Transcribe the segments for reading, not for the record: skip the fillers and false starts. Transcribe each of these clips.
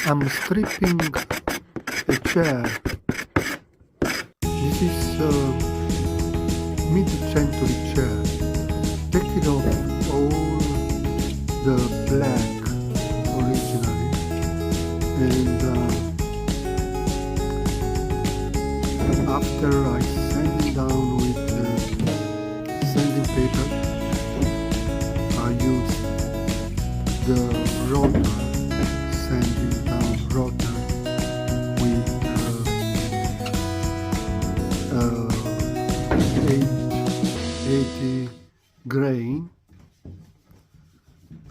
I'm stripping a chair. This is a mid-century chair, taking off all the black originally, and after I sand it down with sanding paper, I use the rotor, sanding down rotor with 80 grain,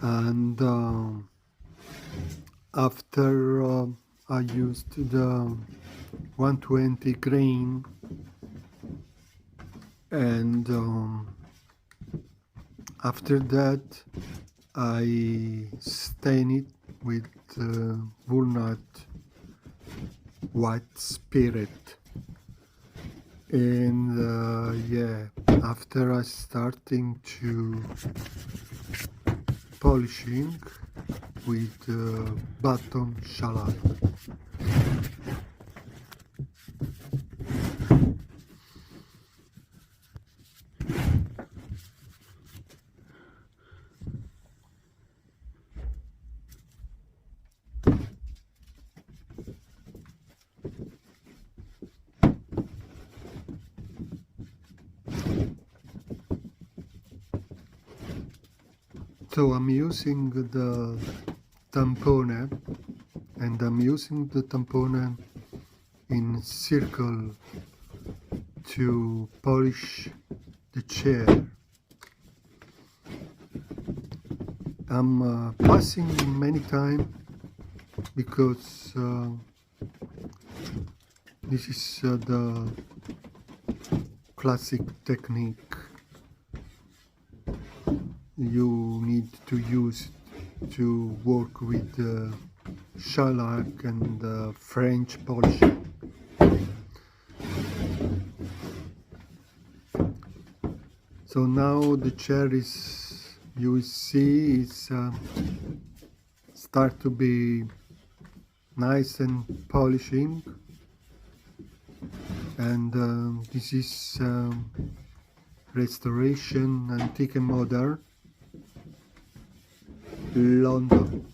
and after I used the 120 grain, and after that I stain it with walnut white spirit. And yeah, after I starting to polishing with button shellac. So I'm using the tampone, and I'm using the tampone in circle to polish the chair. I'm passing many times because this is the classic technique you need to use to work with shellac and French polishing. So now the chair is, you will see, is start to be nice and polishing, and this is Restoration Antique and Modern, London.